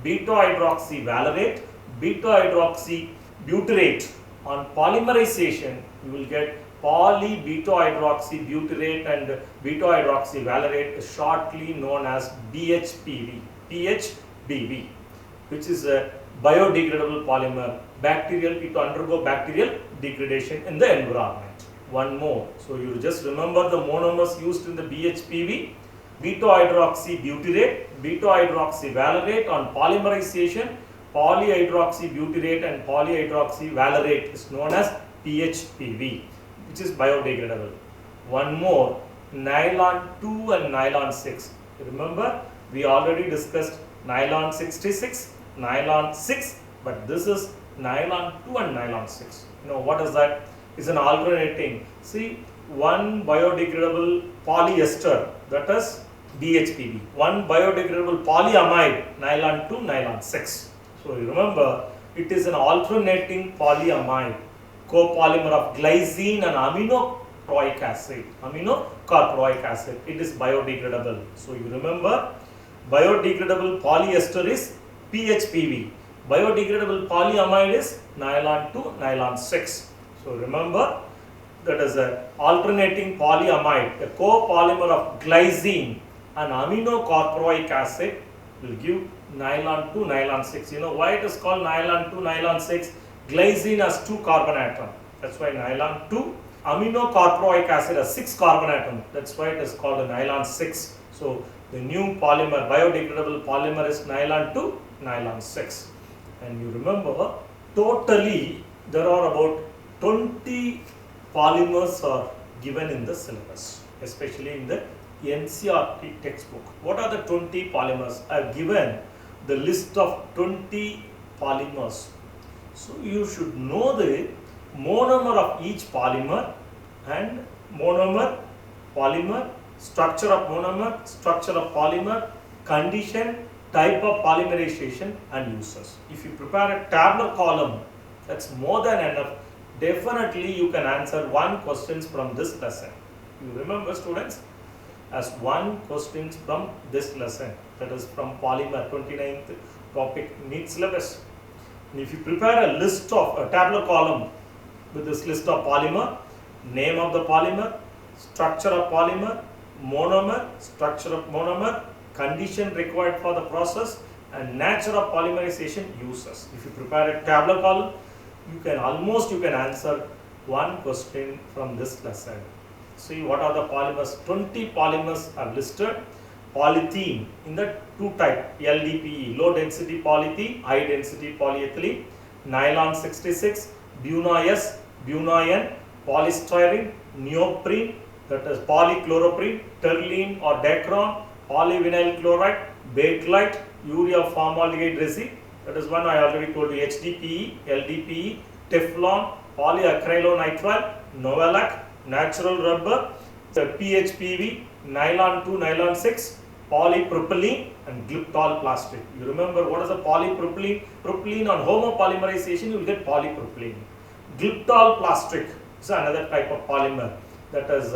Speaker 2: Beta-hydroxyvalerate, beta-hydroxybutyrate. On polymerization, you will get polybeta-hydroxybutyrate and beta-hydroxyvalerate, shortly known as BHPV, which is a biodegradable polymer. It undergo bacterial degradation in the environment. One more. So you just remember the monomers used in the BHPV, beta-hydroxybutyrate, beta-hydroxyvalerate. On polymerization, polyhydroxybutyrate and polyhydroxyvalerate is known as BHPV, which is biodegradable. One more, nylon 2 and nylon 6. Remember, we already discussed nylon 66, nylon 6, but this is nylon 2 and nylon 6. You know what is that? It's an alternating. See, one biodegradable polyester, that is BHPV. One biodegradable polyamide, nylon 2, nylon 6. So you remember, it is an alternating polyamide, copolymer of glycine and aminocarproic acid. It is biodegradable. So you remember, biodegradable polyester is BHPV. Biodegradable polyamide is nylon 2, nylon 6. So remember, that is an alternating polyamide, a copolymer of glycine and aminocarproic acid will give nylon 2, nylon 6. You know why it is called nylon 2, nylon 6? Glycine has 2 carbon atoms. That's why nylon 2. Aminocarproic acid has 6 carbon atoms. That's why it is called a nylon 6. So the new polymer, biodegradable polymer is nylon 2, nylon 6. And you remember, totally there are about 20 polymers are given in the syllabus, especially in the NCERT textbook. What are the 20 polymers? I have given the list of 20 polymers. So you should know the monomer of each polymer and monomer, polymer, structure of monomer, structure of polymer, condition, type of polymerization and uses. If you prepare a tabular column, that's more than enough. Definitely you can answer 1 question from this lesson. You remember, students, as 1 question from this lesson, that is from polymer, 29th topic NEET syllabus. And if you prepare a list of a tabular column with this list of polymer, name of the polymer, structure of polymer, monomer, structure of monomer, condition required for the process and nature of polymerization uses. If you prepare a tabular column, you can answer 1 question from this lesson. See what are the polymers. 20 polymers are listed. Polythene in the two type LDPE, low density polythene, high density polyethylene, nylon 66, Buna S, Buna N, polystyrene, neoprene, that is polychloroprene, terylene or Dacron, polyvinyl chloride, bakelite, urea formaldehyde resin, that is one I already told you, HDPE, LDPE, Teflon, polyacrylonitrile, Novalac, natural rubber, the PHPV, nylon 2, nylon 6, polypropylene and glyptol plastic. You remember what is a polypropylene? Propylene on homopolymerization you will get polypropylene. Glyptol plastic is another type of polymer, that is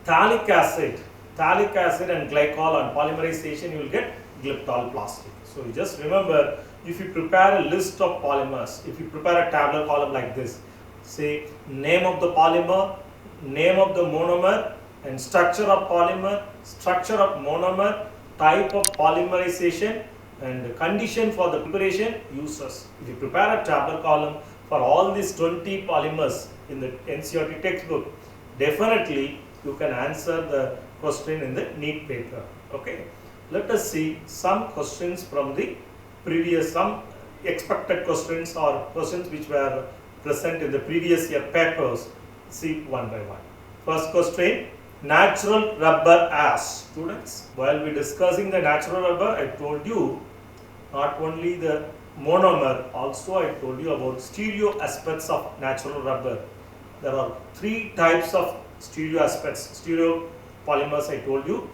Speaker 2: phthalic acid and glycol on polymerization you will get glyptol plastic. So you just remember, if you prepare a list of polymers, if you prepare a tabular column like this, say name of the polymer, name of the monomer and structure of polymer, structure of monomer, type of polymerization and condition for the preparation, uses. If you prepare a tabular column for all these 20 polymers in the NCERT textbook, definitely you can answer the question in the NEET paper. Okay. Let us see some questions from the previous, some expected questions or questions which were present in the previous year papers. See one by one. First question, natural rubber as. Students, while we discussing the natural rubber, I told you not only the monomer, also I told you about stereo aspects of natural rubber. There are three types of stereo aspects, stereo polymers I told you.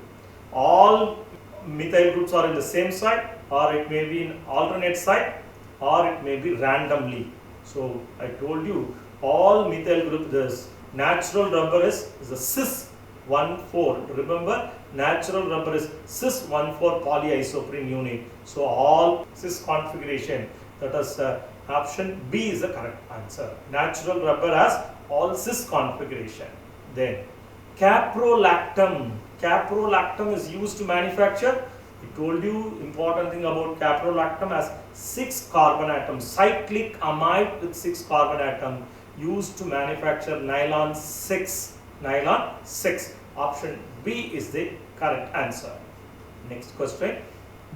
Speaker 2: All methyl groups are in the same side, or it may be in alternate side, or it may be randomly. So I told you all methyl group, this natural rubber is a cis 1,4. Remember, natural rubber is cis 1,4 polyisoprene unit. So all cis configuration, that is option B is the correct answer. Natural rubber has all cis configuration. Then caprolactam. Caprolactam is used to manufacture. I told you important thing about caprolactam as 6 carbon atom, cyclic amide with 6 carbon atom, used to manufacture nylon 6. Nylon 6. Option B is the correct answer. Next question.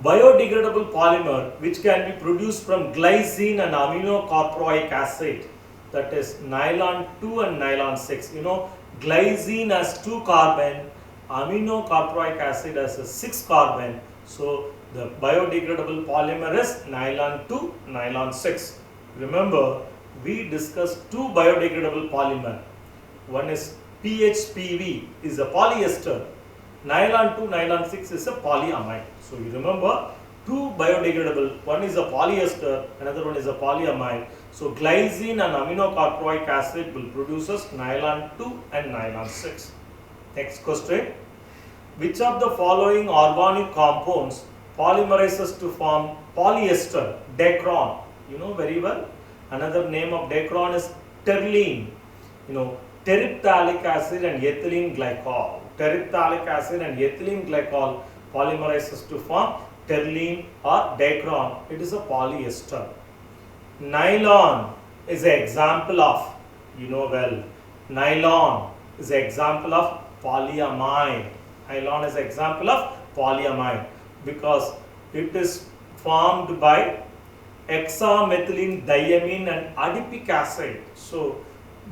Speaker 2: Biodegradable polymer which can be produced from glycine and aminocarproic acid, that is nylon 2 and nylon 6. You know, glycine has 2 carbon, aminocarproic acid has a 6 carbon. So the biodegradable polymer is nylon 2, nylon 6. Remember, we discussed 2 biodegradable polymer. One is PHPV is a polyester. Nylon 2, nylon 6 is a polyamide. So you remember 2 biodegradable, one is a polyester, another one is a polyamide. So glycine and aminocarproic acid will produce us nylon 2 and nylon 6. Next question. Which of the following organic compounds polymerizes to form polyester? Dacron. You know very well. Another name of Dacron is terylene. You know, terephthalic acid and ethylene glycol. Terephthalic acid and ethylene glycol polymerizes to form terylene or Dacron. It is a polyester. Nylon is an example of, you know well, nylon is an example of polyamide. Nylon is an example of polyamide because it is formed by hexamethylene diamine and adipic acid. So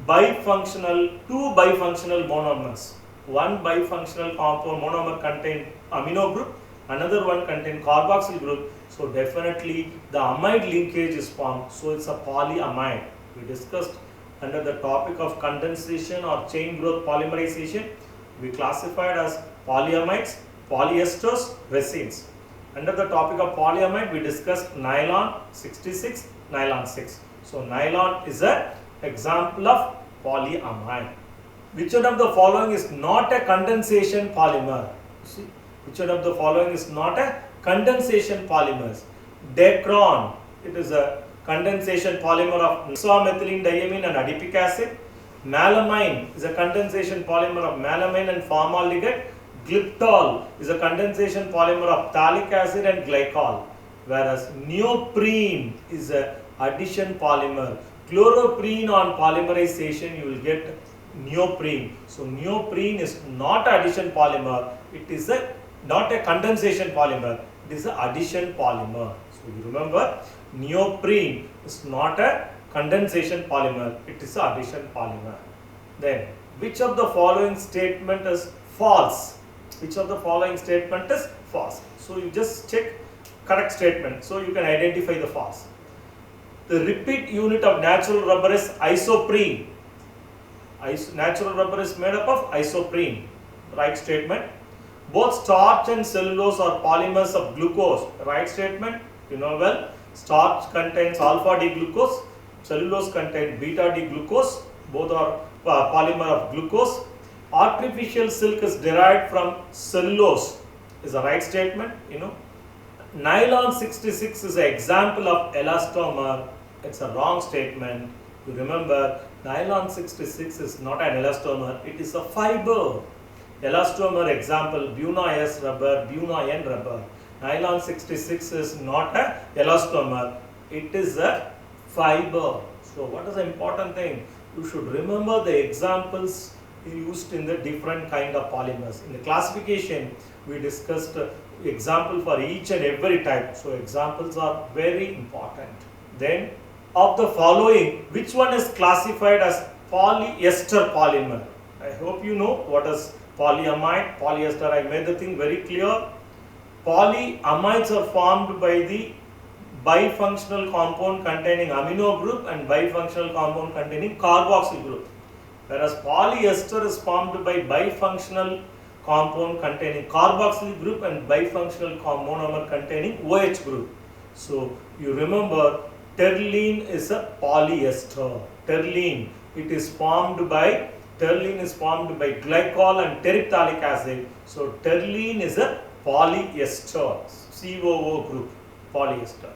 Speaker 2: bifunctional, 2 bifunctional monomers. One bifunctional compound monomer contain amino group, another one contain carboxyl group. So definitely the amide linkage is formed. So it's a polyamide. We discussed under the topic of condensation or chain growth polymerization. We classified as polyamides, polyesters, resins. Under the topic of polyamide, we discussed nylon 66, nylon 6. So nylon is an example of polyamide. Which one of the following is not a condensation polymer? See, which one of the following is not a condensation polymer? Dacron, it is a condensation polymer of hexamethylene diamine and adipic acid. Melamine is a condensation polymer of melamine and formaldehyde. Glyptol is a condensation polymer of phthalic acid and glycol, whereas neoprene is a addition polymer. Chloroprene on polymerization you will get neoprene. So neoprene is not addition polymer. It is not a condensation polymer. It is an addition polymer. So you remember, neoprene is not a condensation polymer. It is an addition polymer. Then, which of the following statement is false? Which of the following statement is false? So you just check correct statement. So you can identify the false. The repeat unit of natural rubber is isoprene. Natural rubber is made up of isoprene. Right statement. Both starch and cellulose are polymers of glucose. Right statement. You know well. Starch contains alpha D glucose. Cellulose contains beta D glucose. Both are polymer of glucose. Artificial silk is derived from cellulose. Is a right statement. You know. Nylon 66 is an example of elastomer. It's a wrong statement. You remember, nylon 66 is not an elastomer. It is a fiber. Elastomer example, Buna S rubber, Buna N rubber. Nylon 66 is not an elastomer. It is a fiber. So what is the important thing? You should remember the examples used in the different kind of polymers. In the classification, we discussed example for each and every type. So examples are very important. Then, of the following, which one is classified as polyester polymer? I hope you know what is polyamide, polyester. I made the thing very clear. Polyamides are formed by the bifunctional compound containing amino group and bifunctional compound containing carboxyl group. Whereas polyester is formed by bifunctional compound containing carboxyl group and bifunctional monomer containing OH group. So you remember, terylene is a polyester. Terylene, it is formed by glycol and terephthalic acid. So terylene is a polyester, COO group, polyester.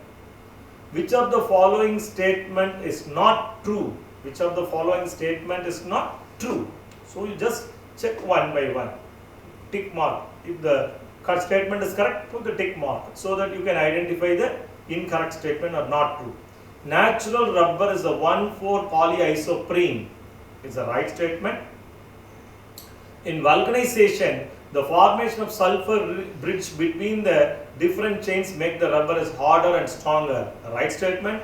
Speaker 2: Which of the following statement is not true? Which of the following statement is not true? So you just check one by one. Tick mark. If the statement is correct, put the tick mark so that you can identify the incorrect statement or not true. Natural rubber is a 1,4-polyisoprene. It's a right statement. In vulcanization, the formation of sulfur bridge between the different chains make the rubber is harder and stronger. A right statement.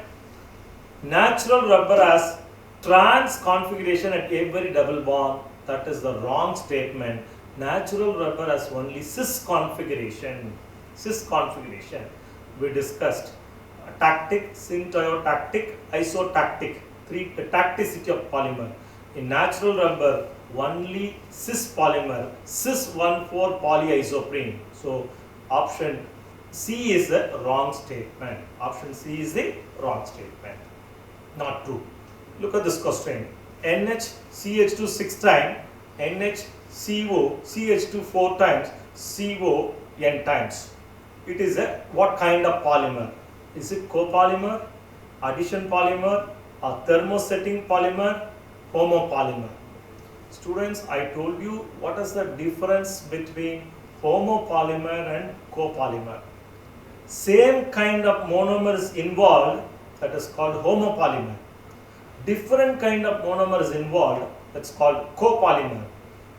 Speaker 2: Natural rubber has trans configuration at every double bond. That is the wrong statement. Natural rubber has only cis configuration. Cis configuration. We discussed tactic, syntactic, isotactic, the tacticity of polymer. In natural rubber, only cis polymer, cis 1,4-polyisoprene. So option C is the wrong statement. Option C is the wrong statement. Not true. Look at this question. NHCH2 6 times, NHCO, CH2 4 times, CO n times. It is a what kind of polymer? Is it copolymer, addition polymer, or thermosetting polymer, homopolymer? Students, I told you what is the difference between homopolymer and copolymer. Same kind of monomer is involved, that is called homopolymer. Different kind of monomer is involved, that's called copolymer.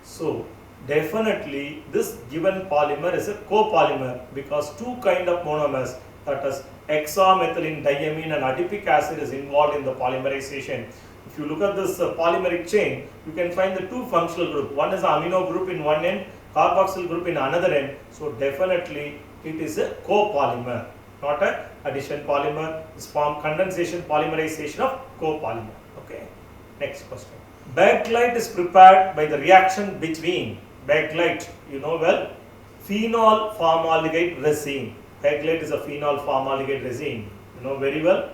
Speaker 2: So definitely this given polymer is a copolymer because two kind of monomers, that is hexamethylene diamine and adipic acid is involved in the polymerization. If you look at this polymeric chain, you can find the two functional group. One is amino group in one end, carboxyl group in another end. So definitely it is a copolymer, not a addition polymer. It's formed condensation polymerization of copolymer. Okay. Next question. Bakelite is prepared by the reaction between bakelite, you know well, phenol formaldehyde resin. Bakelite is a phenol formaldehyde resin, you know very well.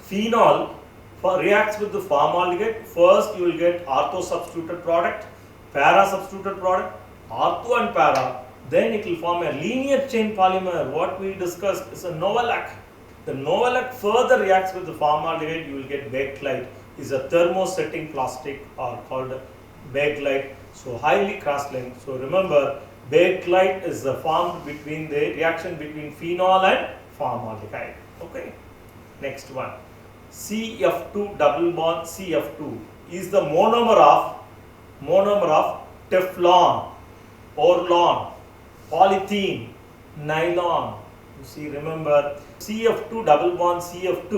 Speaker 2: Phenol reacts with the formaldehyde. First you will get ortho substituted product, para substituted product, ortho and para. Then it will form a linear chain polymer. What we discussed is a Novolac. The Novolac further reacts with the formaldehyde. You will get bakelite. Is a thermosetting plastic or called bakelite. So highly crystalline. So remember, bakelite is formed between the reaction between phenol and formaldehyde. Okay. Next one. CF2 double bond CF2 is the monomer of monomer of Teflon, Orlon, polythene, nylon. You see, remember CF2 double bond CF2,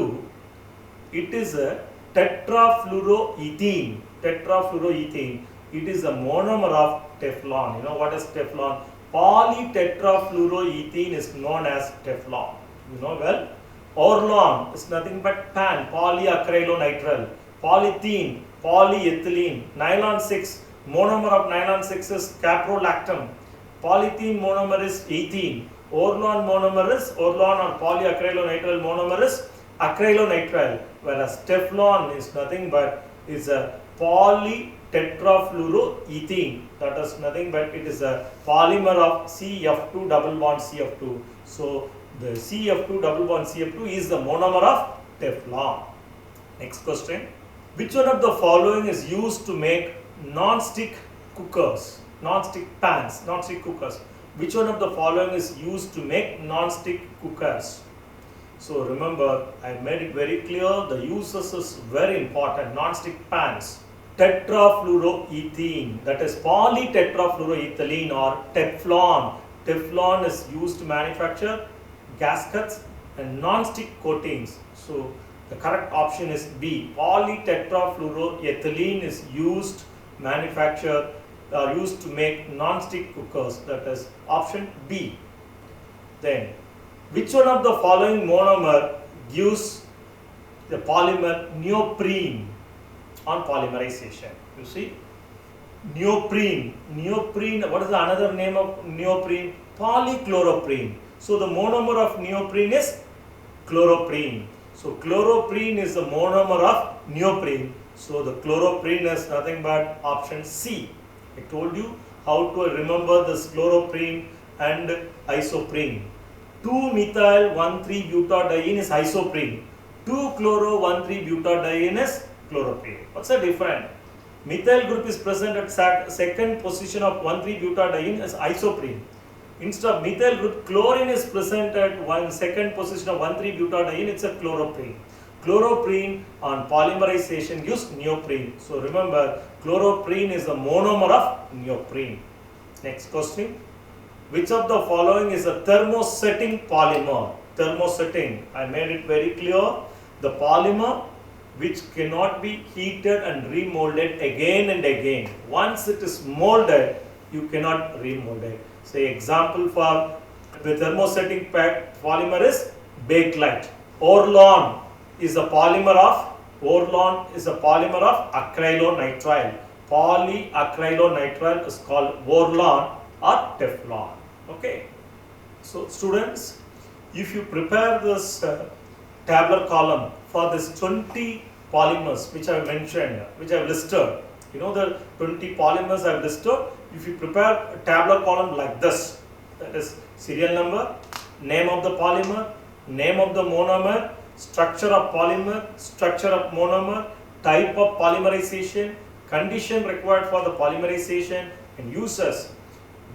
Speaker 2: it is a tetrafluoroethene. Tetrafluoroethene. It is a monomer of Teflon. You know what is Teflon? Polytetrafluoroethene is known as Teflon. You know well. Orlon is nothing but PAN, polyacrylonitrile. Polythene, polyethylene. Nylon 6, monomer of nylon 6 is caprolactam. Polythene monomer is ethene. Orlon monomer is, Orlon or polyacrylonitrile monomer is acrylonitrile. Whereas Teflon is nothing but is a polytetrafluoroethene. That is nothing but it is a polymer of CF2 double bond CF2. So the CF2 double bond CF2 is the monomer of Teflon. Next question. Which one of the following is used to make non-stick cookers, non-stick pans, non-stick cookers? Which one of the following is used to make non-stick cookers? So remember, I made it very clear, the uses is very important. Non-stick pans, tetrafluoroethene, that is polytetrafluoroethylene or Teflon. Teflon is used to manufacture gaskets and non-stick coatings. So the correct option is B. Polytetrafluoroethylene is used used to make non-stick cookers. That is option B. Then, which one of the following monomer gives the polymer neoprene on polymerization? You see, neoprene. Neoprene. What is the another name of neoprene? Polychloroprene. So the monomer of neoprene is chloroprene. So chloroprene is the monomer of neoprene. So the chloroprene is nothing but option C. I told you how to remember this chloroprene and isoprene. 2-methyl-1,3-butadiene is isoprene. 2-chloro-1,3-butadiene is chloroprene. What's the difference? Methyl group is present at second position of 1,3-butadiene as isoprene. Instead of methyl group, chlorine is present at second position of 1,3-butadiene, it's a chloroprene. Chloroprene on polymerization gives neoprene. So remember, chloroprene is the monomer of neoprene. Next question. Which of the following is a thermosetting polymer? Thermosetting, I made it very clear. The polymer which cannot be heated and remolded again and again. Once it is molded, you cannot remold it. Say example for the thermosetting polymer is Bakelite. Orlon is a polymer of acrylonitrile. Polyacrylonitrile is called Orlon or Teflon. Okay. So students, if you prepare this tabular column for this 20 polymers which I have mentioned, which I have listed, you know the 20 polymers I have listed. If you prepare a tabular column like this, that is serial number, name of the polymer, name of the monomer, structure of polymer, structure of monomer, type of polymerization, condition required for the polymerization and uses,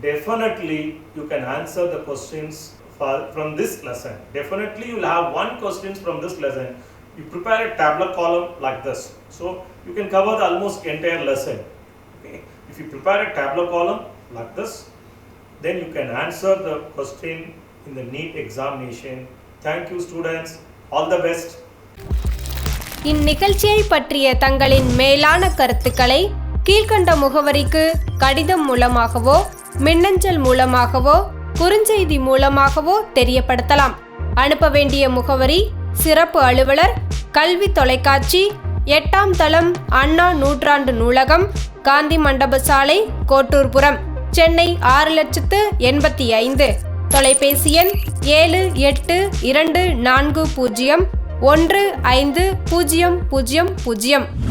Speaker 2: definitely you can answer the questions from this lesson. Definitely you will have one question from this lesson. You prepare a tabular column like this. So you can cover the almost entire lesson. Okay. If you prepare a tabular column like this, then you can answer the question in the NEET examination. Thank you students. All the best.
Speaker 1: இந்நிகழ்ச்சியை பற்றிய தங்களின் மேலான கருத்துக்களை கீழ்க்கண்ட முகவரிக்கு கடிதம் மூலமாகவோ மின்னஞ்சல் மூலமாகவோ குறுஞ்செய்தி மூலமாகவோ தெரியப்படுத்தலாம். அனுப்ப வேண்டிய முகவரி சிறப்பு அலுவலர் கல்வி தொலைக்காட்சி 8ஆம் தளம் அண்ணா நூற்றாண்டு நூலகம் காந்தி மண்டப சாலை கோட்டூர்புரம் சென்னை 6,85,000. தொலைபேசி எண் 7824015000.